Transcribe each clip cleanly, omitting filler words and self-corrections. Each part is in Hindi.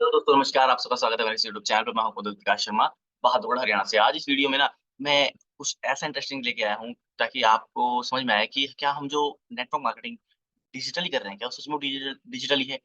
हेलो दोस्तों, नमस्कार। आप सबका स्वागत है मेरे इस यूट्यूब चैनल पे। मैं हूं कुलदीप विकास शर्मा, बहादुरगढ़, हरियाणा से। आज इस वीडियो में ना मैं कुछ ऐसा इंटरेस्टिंग लेके आया हूं ताकि आपको समझ में आए कि क्या हम जो नेटवर्क मार्केटिंग डिजिटली कर रहे हैं, क्या वो सच में डिजिटली है?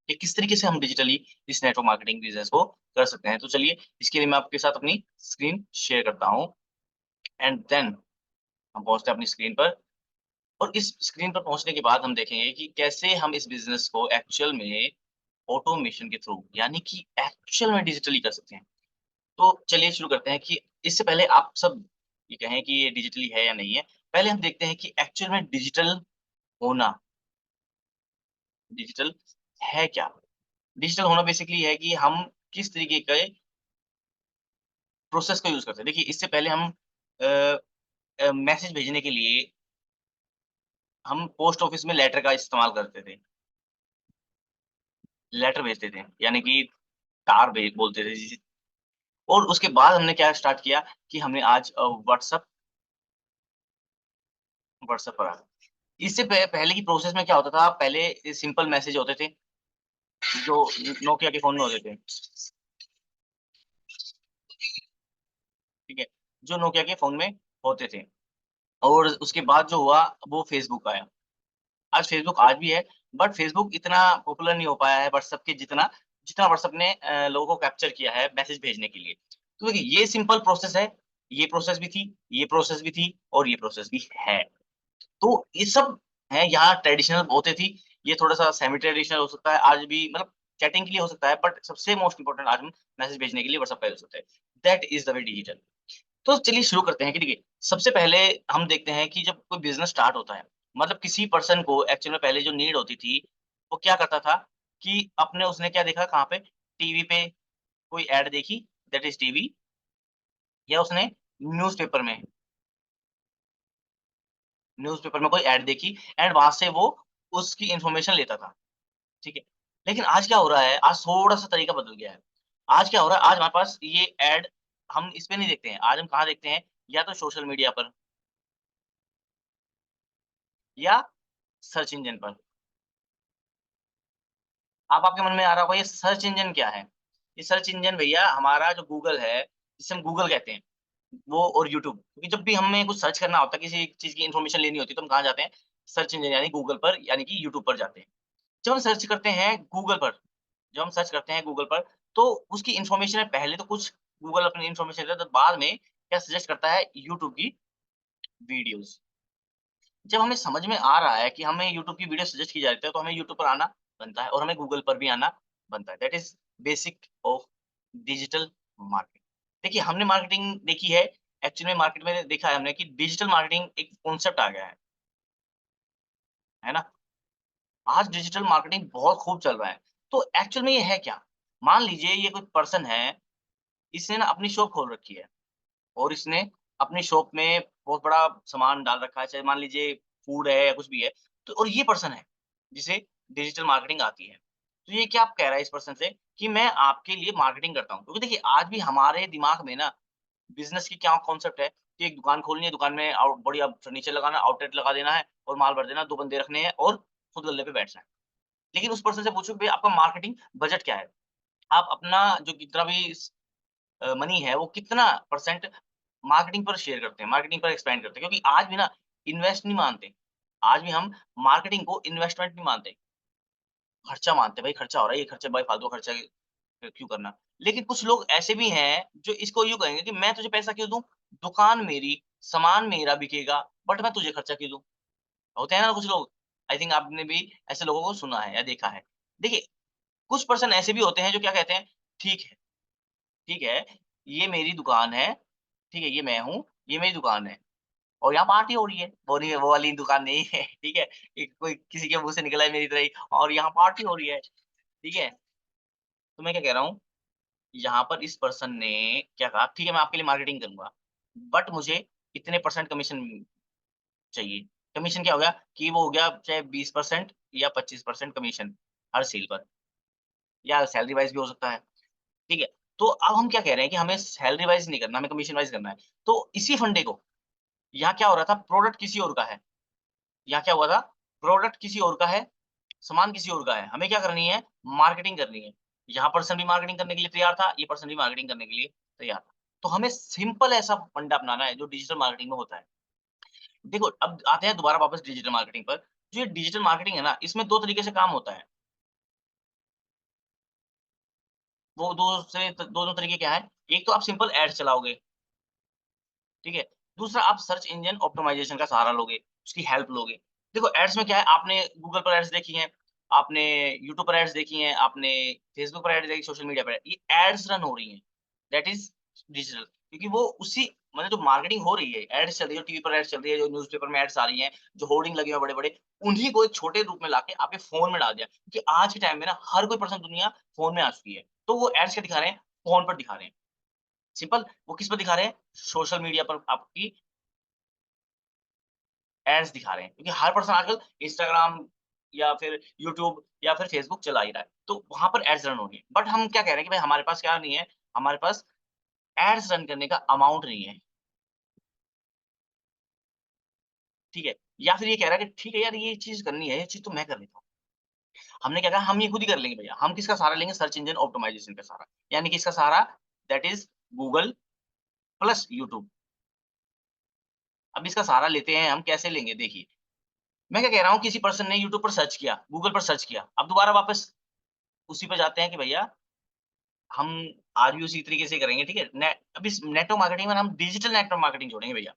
या किस तरीके से हम डिजिटली इस नेटवर्क मार्केटिंग बिज़नेस को कर सकते हैं? तो चलिए, इसके लिए मैं आपके साथ अपनी स्क्रीन शेयर करता हूँ एंड देन हम पहुँचते हैं अपनी स्क्रीन पर। और इस स्क्रीन पर पहुँचने के बाद हम देखेंगे कि कैसे हम इस बिज़नेस को एक्चुअल में ऑटोमेशन के थ्रू यानी कि एक्चुअल में डिजिटली कर सकते हैं। तो चलिए शुरू करते हैं कि इससे पहले आप सब ये कहें कि ये डिजिटली है या नहीं है। पहले हम देखते हैं कि एक्चुअल में होना डिजिटल है क्या? डिजिटल होना बेसिकली है कि हम किस तरीके के प्रोसेस का यूज़ करते हैं। देखिए, इससे पहले हम अ मैसेज भेजने के लिए हम पोस्ट ऑफिस में लेटर का इस्तेमाल करते थे। लेटर भेजते थे, यानी कि तार भे बोलते थे जिसे। और उसके बाद हमने क्या स्टार्ट किया कि हमने आज व्हाट्सएप पर आ गए। इससे पहले की प्रोसेस में क्या होता था, पहले सिंपल मैसेज होते थे, जो नोकिया के फ़ोन में होते थे, ठीक है? जो नोकिया के फ़ोन में होते थे। और उसके बाद जो हुआ वो फ़ेसबुक आया। आज फ़ेसबुक आज भी है, बट फ़ेसबुक इतना पॉपुलर नहीं हो पाया है व्हाट्सएप के जितना जितना व्हाट्सएप ने लोगों को कैप्चर किया है मैसेज भेजने के लिए। तो देखिए, ये सिंपल प्रोसेस है, ये प्रोसेस भी थी, ये प्रोसेस भी थी और ये प्रोसेस भी है। तो ये सब है, यहाँ ट्रेडिशनल होती थी, ये थोड़ा-सा सेमी ट्रेडिशनल हो सकता है, आज भी मतलब चैटिंग के लिए हो सकता है, बट सबसे मोस्ट इम्पोर्टेंट आज हम मैसेज भेजने के लिए व्हाट्सएप का यूज़ करते हैं। That is the way digital. तो चलिए शुरू करते हैं कि देखिए, सबसे पहले हम देखते हैं कि जब कोई बिज़नेस स्टार्ट होता है, मतलब किसी पर्सन को एक्चुअल में पहले जो नीड होती थी, वो क्या करता था कि अपने उसने क्या देखा कहाँ पे? टीवी पे कोई ऐड देखी, दैट इज़ टीवी, या उसने न्यूज़पेपर में न्यूज़पेपर में कोई ऐड देखी एंड वहाँ से वो उसकी इन्फॉर्मेशन लेता था। ठीक है। लेकिन आज क्या हो रहा है, आज थोड़ा-सा तरीका बदल गया है। आज क्या हो रहा है, आज हमारे पास ये ऐड हम इस पे नहीं देखते हैं, आज हम कहाँ देखते हैं, या तो सोशल मीडिया पर या सर्च इंजन पर। अब आपके मन में आ रहा होगा ये सर्च इंजन क्या है? ये सर्च इंजन भैया हमारा जो गूगल है, जिसे हम गूगल कहते हैं, वो और यूट्यूब। क्योंकि जब भी हमें कुछ सर्च करना होता है, किसी चीज़ की इन्फॉर्मेशन लेनी होती है, तो हम कहाँ जाते हैं? सर्च इंजन यानी गूगल पर यानी कि यूट्यूब पर जाते हैं। जब हम सर्च करते हैं गूगल पर जब हम सर्च करते हैं गूगल पर, तो उसकी इन्फॉर्मेशन है, पहले तो कुछ गूगल अपनी इन्फॉर्मेशन देता है, तो बाद में क्या सजेस्ट करता है, यूट्यूब की वीडियोज़। जब हमें समझ में आ रहा है कि हमें यूट्यूब की वीडियो सजेस्ट की जा रही है, तो हमें यूट्यूब पर आना बनता है और हमें गूगल पर भी आना बनता है। That is basic of digital marketing. देखिए, हमने मार्केटिंग देखी है, एक्चुअल में मार्केट में देखा है हमने कि डिजिटल मार्केटिंग एक कॉन्सेप्ट आ गया है ना? आज डिजिटल मार्केटिंग बहुत खूब चल रहा है। तो एक्चुअल में ये है क्या? मान लीजिए ये कोई पर्सन है, इसने ना अपनी शॉप खोल रखी है और इसने अपनी शॉप में बहुत बड़ा सामान डाल रखा है, चाहे मान लीजिए फूड है या कुछ भी है। तो और ये पर्सन है, जिसे डिजिटल मार्केटिंग आती है। तो ये क्या कह रहा है इस पर्सन से कि मैं आपके लिए मार्केटिंग करता हूँ। क्योंकि देखिए, आज भी हमारे दिमाग में ना बिज़नेस की क्या कॉन्सेप्ट है कि एक दुकान खोलनी है, दुकान में बढ़िया फर्नीचर लगाना है, आउटलेट लगा देना है और माल भर देना है, 2 बंदे रखने हैं और खुद गल्ले पे बैठना है। लेकिन उस पर्सन से पूछो भई आपका मार्केटिंग बजट क्या है? आप अपना जो कितना भी मनी है वो कितना परसेंट मार्केटिंग पर शेयर करते हैं, मार्केटिंग पर एक्सपेंड करते हैं? क्योंकि आज भी ना इन्वेस्ट नहीं मानते। आज भी हम मार्केटिंग को इन्वेस्टमेंट नहीं मानते, खर्चा मानते हैं। भाई खर्चा हो रहा है, ये खर्चा भाई फालतू खर्चा क्यों करना? लेकिन कुछ लोग ऐसे भी हैं जो इसको यूँ कहेंगे कि मैं तुझे पैसा क्यों दूँ? दुकान मेरी, सामान मेरा बिकेगा, बट मैं तुझे खर्चा क्यों दूँ? होते हैं ना कुछ लोग। आई थिंक आपने भी ऐसे लोगों को सुना है या देखा है। देखिए, कुछ पर्सन ऐसे भी होते हैं जो क्या कहते हैं, ठीक है, ये मेरी दुकान है, ठीक है, ये मैं हूँ, ये मेरी दुकान है और यहाँ पार्टी हो रही है। वो नहीं, वो वाली दुकान नहीं है, ठीक है? एक कोई किसी के मुँह से निकला है मेरी तरह ही, और यहाँ पार्टी हो रही है, ठीक है? तो मैं क्या कह रहा हूँ, यहाँ पर इस पर्सन ने क्या कहा, ठीक है मैं आपके लिए मार्केटिंग करूँगा, बट मुझे इतने परसेंट कमीशन चाहिए। कमीशन क्या हो गया कि वो हो गया चाहे 20% या 25% कमीशन हर सेल पर, या सैलरी वाइज़ भी हो सकता है। ठीक है? तो अब हम क्या कह रहे हैं कि हमें सैलरी वाइज़ नहीं करना, हमें कमीशन वाइज़ करना है। तो इसी फंडे को यहाँ क्या हो रहा था, प्रोडक्ट किसी और का है। यहाँ क्या हुआ था, प्रोडक्ट किसी और का है, सामान किसी और का है। हमें क्या करनी है, मार्केटिंग करनी है। यहाँ पर्सन भी मार्केटिंग करने के लिए तैयार था, ये पर्सन भी मार्केटिंग करने के लिए तैयार था। तो हमें सिंपल ऐसा फंडा अपनाना है जो डिजिटल मार्केटिंग में होता है। देखो, अब आते हैं दोबारा वापस डिजिटल मार्केटिंग पर। जो ये डिजिटल मार्केटिंग है ना, इसमें 2 तरीके से काम होता है। वो 2 तरीके क्या है? एक तो आप सिंपल एड्स चलाओगे, ठीक है? दूसरा आप सर्च इंजन ऑप्टिमाइज़ेशन का सहारा लोगे, उसकी हेल्प लोगे। देखो एड्स में क्या है, आपने गूगल पर एड्स देखी हैं, आपने यूट्यूब पर एड्स देखी हैं, आपने फेसबुक पर एड्स देखी, सोशल मीडिया पर ये एड्स रन हो रही हैं। दैट इज़ डिजिटल, क्योंकि वो उसी मतलब जो मार्केटिंग हो रही है, एड्स चल रही है, टीवी पर एड्स चल रही है, जो न्यूज़पेपर में एड्स आ रही हैं, जो होर्डिंग लगे हुए हैं बड़े-बड़े, उन्हीं को एक छोटे रूप में लाके आपके फ़ोन में डाल दिया। क्योंकि आज के टाइम में ना हर कोई पर्सन दुनिया फ़ोन में आ चुकी है। तो वो एड्स क्या दिखा रहे हैं? फ़ोन पर दिखा रहे हैं। सिंपल, वो किस पे दिखा रहे हैं? सोशल मीडिया पर आपकी एड्स दिखा रहे हैं। क्योंकि हर पर्सन आजकल इंस्टाग्राम या फिर यूट्यूब या फिर फेसबुक चला ही रहा है। तो वहाँ पर एड्स रन होंगी। बट हम क्या कह रहे हैं कि भाई हमारे पास क्या नहीं है, हमारे पास एड्स रन करने का अमाउंट नहीं है, ठीक है? या फिर ये कह रहा है कि ठीक है यार ये चीज़ करनी है, ये चीज़ तो मैं कर लेता हूँ। हमने क्या कहा हम ये खुद ही कर लेंगे भैया। हम किसका सहारा लेंगे? सर्च इंजन ऑप्टिमाइज़ेशन का सहारा। यानी कि इसका सहारा that is Google plus YouTube. अब इसका सहारा लेते हैं हम कैसे लेंगे देखिए। मैं क्या कह रहा हूँ किसी पर्सन ने यूट्यूब पर सर्च किया, गूगल पर सर्च किया। अब दोबारा वापस उसी पे जाते हैं कि भैया हम आज भी उसी तरीके से करेंगे, ठीक है? अब इस नेटवर्क मार्केटिंग में ना हम डिजिटल नेटवर्क मार्केटिंग जोड़ेंगे भैया।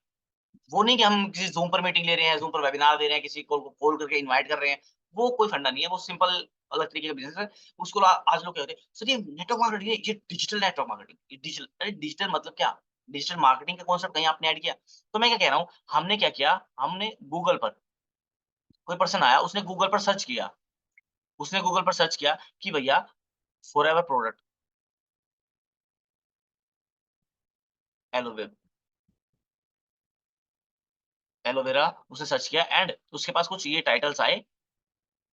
वो नहीं कि हम किसी ज़ूम पर मीटिंग ले रहे हैं, ज़ूम पर वेबिनार दे रहे हैं, किसी को कॉल करके इनवाइट कर रहे हैं। वो कोई फंडा नहीं है, वो सिंपल अलग तरीके का बिज़नेस है। उसको आज लोग क्या कहते हैं, "सर ये नेटवर्क मार्केटिंग है, ये डिजिटल नेटवर्क मार्केटिंग।" ये डिजिटल अरे डिजिटल मतलब क्या? डिजिटल मार्केटिंग का कॉन्सेप्ट कहीं आपने ऐड किया? तो मैं क्या कह रहा हूँ, हमने क्या किया, हमने गूगल पर कोई पर्सन आया, उसने गूगल पर सर्च किया। उसने गूगल पर सर्च किया कि भैया फॉरएवर प्रोडक्ट एलोवे एलोवेरा उसने सर्च किया एंड उसके पास कुछ ये टाइटल्स आए,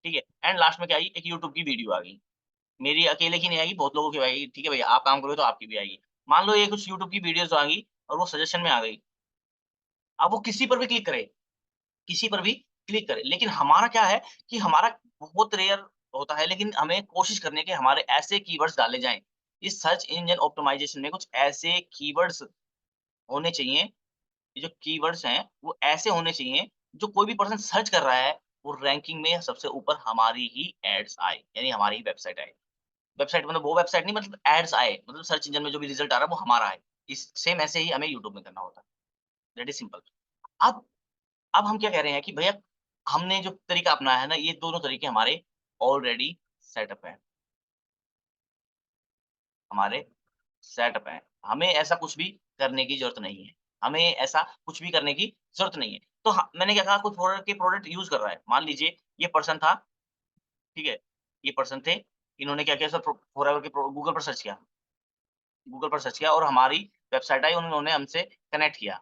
ठीक है? एंड लास्ट में क्या आई, एक यूट्यूब की वीडियो आ गई। मेरी अकेले की नहीं आएगी, बहुत लोगों की आएगी, ठीक है भैया, आप काम करोगे तो आपकी भी आएगी। मान लो ये कुछ यूट्यूब की वीडियोज़ आ गई और वो सजेशन में आ गई। अब वो किसी पर भी क्लिक करे, किसी पर भी क्लिक करे। लेकिन हमारा क्या है कि हमारा बहुत रेयर होता है, लेकिन हमें कोशिश करनी है कि हमारे ऐसे कीवर्ड्स डाले जाएँ। इस सर्च इंजन ऑप्टिमाइज़ेशन में कुछ ऐसे कीवर्ड्स होने चाहिए, ये जो कीवर्ड्स हैं, वो ऐसे होने चाहिए, जो कोई भी पर्सन सर्च कर रहा है, वो रैंकिंग में सबसे ऊपर हमारी ही एड्स आए, यानी हमारी ही वेबसाइट आए। वेबसाइट मतलब वो वेबसाइट नहीं, मतलब एड्स आए, मतलब सर्च इंजन में जो भी रिज़ल्ट आ रहा है, वो हमारा आए। इस सेम ऐसे ही हमें यूट्यूब में करना होता है। That is simple. अब अब हम क्या कह रहे हैं कि भैया हमने जो तरीका अपनाया है ना, ये दोनों तरीके हमारे ऑलरेडी सेटअप हैं, हमारे सेटअप हैं। हमें ऐसा कुछ भी करने की ज़रूरत नहीं है। हमें ऐसा कुछ भी करने की ज़रूरत नहीं है। तो मैंने क्या कहा कोई प्रोडक्ट यूज़ कर रहा है। मान लीजिए ये पर्सन था, ठीक है? ये पर्सन थे, इन्होंने क्या किया सर फॉरएवर के गूगल पर सर्च किया। गूगल पर सर्च किया और हमारी वेबसाइट आई, उन्होंने हमसे कनेक्ट किया।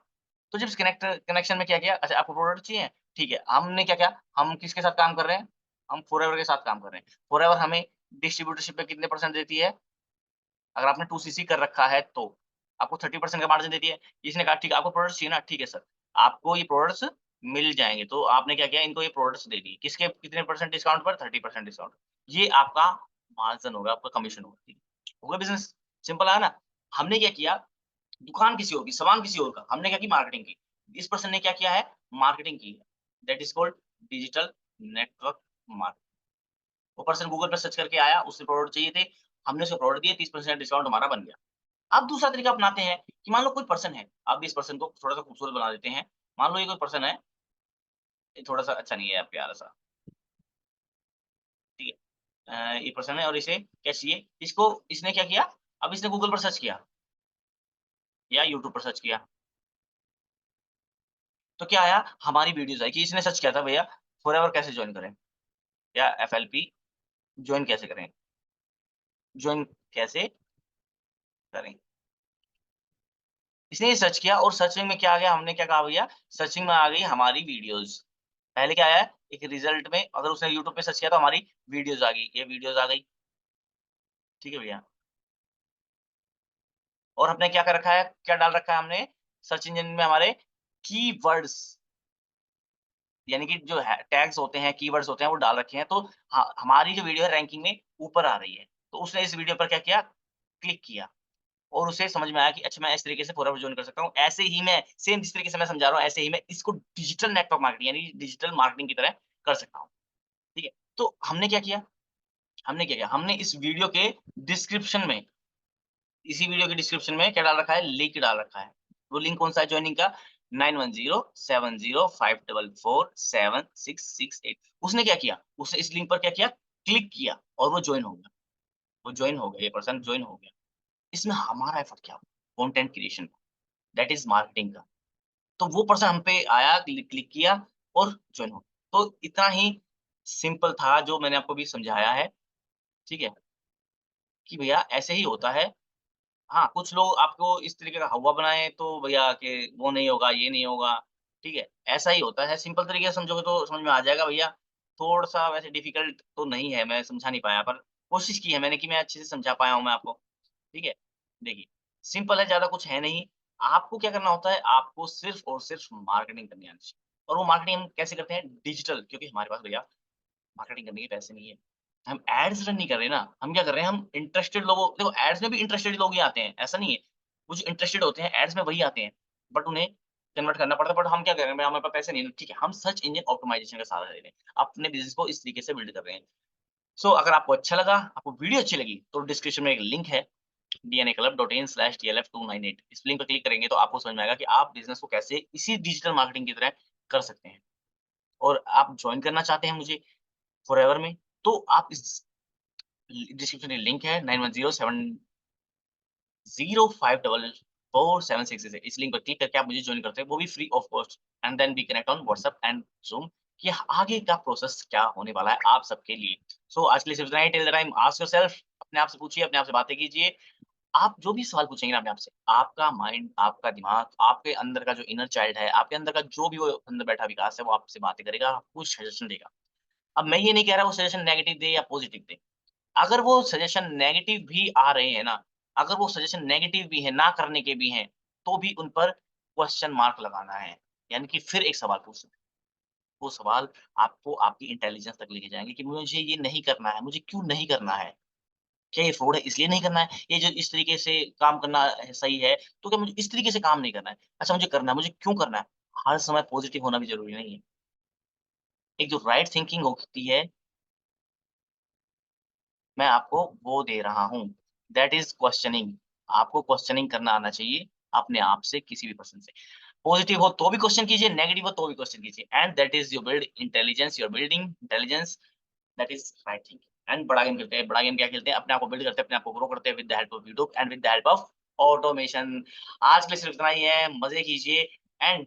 तो जब इस कनेक्शन में क्या किया, अच्छा आपको प्रोडक्ट चाहिए? ठीक है, हमने क्या किया, हम किसके साथ काम कर रहे हैं? हम फॉरएवर के साथ काम कर रहे हैं। फॉरएवर हमें डिस्ट्रीब्यूटरशिप पे कितने परसेंट देती है? अगर आपने 2सीसी कर रखा है तो, आपको 30% का मार्जिन देती है। इसने कहा ठीक है, आपको प्रोडक्ट्स चाहिए ना? ठीक है सर, आपको ये प्रोडक्ट्स मिल जाएँगे। तो आपने क्या किया, इनको ये प्रोडक्ट्स दे दिए। किसके कितने परसेंट डिस्काउंट पर? 30% डिस्काउंट। ये आपका मार्जिन होगा, आपका कमीशन होगा। ठीक है। हो गया बिज़नेस, सिंपल है ना? हमने क्या किया, दुकान किसी और की, सामान किसी और का, हमने क्या की मार्केटिंग की। इस पर्सन ने क्या किया है, मार्केटिंग की है। That is called digital network marketing. वो पर्सन गूगल पे सर्च करके आया, उसे प्रोडक्ट चाहिए थे, हमने उसे प्रोडक्ट दिए, 30% डिस्काउंट हमारा बन गया। अब दूसरा तरीका अपनाते हैं कि मान लो कोई पर्सन है, आप भी इस पर्सन को थोड़ा-सा खूबसूरत बना देते हैं। मान लो ये कोई पर्सन है, ये थोड़ा-सा अच्छा नहीं है यार प्यारा-सा, ठीक है। ये पर्सन है और इसे क्या चाहिए, इसको इसने क्या किया, अब इसने गूगल पर सर्च किया या यूट्यूब पर सर्च किया, तो क्या आया, हमारी वीडियोज़ आई कि इसने सर्च किया था भैया फॉरएवर कैसे जॉइन करें या एफएलपी जॉइन कैसे करें, जॉइन कैसे करें। इसने ये सर्च किया और सर्चिंग में क्या आ गया, हमने क्या कहा भैया, सर्चिंग में आ गई हमारी वीडियोज़। पहले क्या आया, एक रिज़ल्ट में अगर उसने यूट्यूब पे सर्च किया तो हमारी वीडियोज़ आ गई, ये वीडियोज़ आ गई, ठीक है भैया। और हमने क्या कर रखा है, क्या डाल रखा है हमने, सर्च इंजन में हमारे कीवर्ड्स यानी कि जो है टैग्स होते हैं, कीवर्ड्स होते हैं वो डाल रखे हैं, तो हमारी जो वीडियो है रैंकिंग में ऊपर आ रही है। तो उसने इस वीडियो पर क्या किया, क्लिक किया और उसे समझ में आया कि अच्छा मैं इस तरीके से फॉरएवर जॉइन कर सकता हूँ। ऐसे ही मैं सेम जिस तरीके से मैं समझा रहा हूँ, ऐसे ही मैं इसको डिजिटल नेटवर्क मार्केटिंग यानी डिजिटल मार्केटिंग की तरह कर सकता हूँ। ठीक है? तो हमने क्या किया, हमने इस वीडियो के डिस्क्रिप्शन में इसी वीडियो के डिस्क्रिप्शन में क्या डाल रखा है, लिंक डाल रखा है। वो लिंक कौन-सा है जॉइनिंग का? 910705447668। उसने क्या किया? उसने इस लिंक पर क्या किया? क्लिक किया और वो जॉइन हो गया। वो जॉइन हो गया, ये पर्सन जॉइन हो गया। इसमें हमारा एफर्ट क्या हुआ? कंटेंट क्रिएशन का, दैट इज़ मार्केटिंग का। तो वो पर्सन हम पे आया, क्लिक किया और जॉइन हो गया। तो इतना ही सिंपल था जो मैंने आपको अभी समझाया है, ठीक है? कि भैया ऐसे ही होता है। हाँ, कुछ लोग आपको इस तरीके का हौवा बनाएँ तो भैया कि वो नहीं होगा, ये नहीं होगा, ठीक है? ऐसा ही होता है, सिंपल तरीके से समझोगे तो समझ में आ जाएगा भैया। थोड़ा-सा वैसे डिफ़िकल्ट तो नहीं है, मैं समझा नहीं पाया पर कोशिश की है मैंने कि मैं अच्छे से समझा पाया हूँ मैं आपको, ठीक है? देखिए, सिंपल है, ज़्यादा कुछ है नहीं। आपको क्या करना होता है, आपको सिर्फ़ और सिर्फ़ मार्केटिंग करनी आनी चाहिए और वो मार्केटिंग हम कैसे करते हैं? डिजिटल क्योंकि हमारे पास भैया मार्केटिंग करने के पैसे नहीं है। हम एड्स रन नहीं कर रहे ना, हम क्या कर रहे हैं, हम इंटरेस्टेड लोगों देखो एड्स में भी इंटरेस्टेड लोग ही आते हैं, ऐसा नहीं है। वो जो इंटरेस्टेड होते हैं एड्स में वही आते हैं, बट उन्हें कन्वर्ट करना पड़ता है, बट हम क्या कर रहे हैं, भई हमारे पास पैसे नहीं है, ठीक है, हम सर्च इंजन ऑप्टिमाइज़ेशन का सहारा ले रहे हैं। अपने बिज़नेस को इस तरीके से बिल्ड कर रहे हैं। सो अगर आपको अच्छा लगा, आपको वीडियो अच्छी लगी, तो डिस्क्रिप्शन में एक लिंक है dnaclub.in/dlf298 इस लिंक पे क्लिक करेंगे तो आपको समझ में आएगा कि आप बिज़नेस को कैसे इसी डिजिटल मार्केटिंग की तरह कर सकते हैं। और आप जॉइन करना चाहते हैं मुझे फॉरएवर में, तो आप इस डिस्क्रिप्शन में लिंक है 9107054476 इस लिंक पर क्लिक करके आप मुझे जॉइन करते हैं, वो भी free of cost and then we connect on WhatsApp and Zoom कि आगे का प्रोसेस क्या होने वाला है आप सबके लिए। सो आज के लिए सिर्फ इतना ही till the time ask yourself अपने आप से पूछिए, अपने आप से बातें कीजिए। आप जो भी सवाल पूछेंगे ना अपने आप से, आपका माइंड, आपका दिमाग, आपके अंदर का जो इनर चाइल्ड है, आपके अंदर का जो भी वो अंदर बैठा विकास है, वो आपसे बातें करेगा, आपको सजेशन देगा। अब मैं ये नहीं कह रहा वो सजेशन नेगेटिव दे या पॉजिटिव दे। अगर वो सजेशन नेगेटिव भी आ रहे हैं ना, अगर वो सजेशन नेगेटिव भी है, ना करने के भी हैं, तो भी उन पर क्वेश्चन मार्क लगाना है। यानी कि फिर एक सवाल पूछना है। वो सवाल आपको आपकी इंटेलिजेंस तक लेके जाएँगे कि मुझे ये नहीं करना है, मुझे क्यों नहीं करना है? क्या ये फ्रॉड है इसलिए नहीं करना है? ये जो इस तरीके से काम करना सही है, तो क्या मुझे इस तरीके से काम नहीं करना है? अच्छा मुझे करना है, मुझे क्यों करना है? हर समय पॉजिटिव होना भी ज़रूरी नहीं है। एक जो राइट थिंकिंग होती है मैं आपको वो दे रहा हूँ, दैट इज़ क्वेश्चनिंग। आपको क्वेश्चनिंग करना आना चाहिए, अपने आप से, किसी भी पर्सन से। पॉज़िटिव हो तो भी क्वेश्चन कीजिए, नेगेटिव हो तो भी क्वेश्चन कीजिए and that is your build intelligence, you are building intelligence, that is right thinking. And बड़ा गेम खेलते हैं, बड़ा गेम क्या खेलते हैं? अपने आप को बिल्ड करते हैं, अपने आप को ग्रो करते हैं with the help of YouTube and with the help of automation. आज के लिए सिर्फ इतना ही है, मज़े कीजिए एंड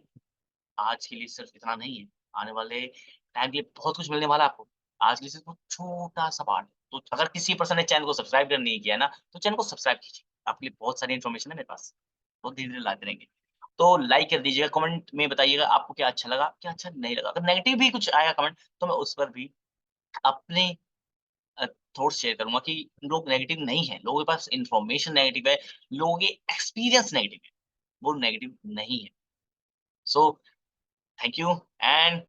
आज के लिए सिर्फ इतना नहीं है, आने वाले टाइम के लिए बहुत कुछ मिलने वाला है आपको। आज के लिए सिर्फ छोटा-सा पार्ट है। तो अगर किसी पर्सन ने चैनल को सब्सक्राइब अगर नहीं किया है ना, तो चैनल को सब्सक्राइब कीजिए। आपके लिए बहुत सारी इन्फॉर्मेशन है मेरे पास, वो धीरे-धीरे लाते रहेंगे। तो लाइक कर दीजिएगा, कमेंट में बताइएगा आपको क्या अच्छा लगा, क्या अच्छा नहीं लगा। अगर नेगेटिव भी कुछ आया कमेंट, तो मैं उस पर भी अपने अ, थॉट्स शेयर करूँगा कि लोग नेगेटिव नहीं हैं, लोगों के पास इन्फॉर्मेशन नेगेटिव है, लोगों के एक्सपीरियंस नेगेटिव है, वो नेगेटिव नहीं है। So thank you and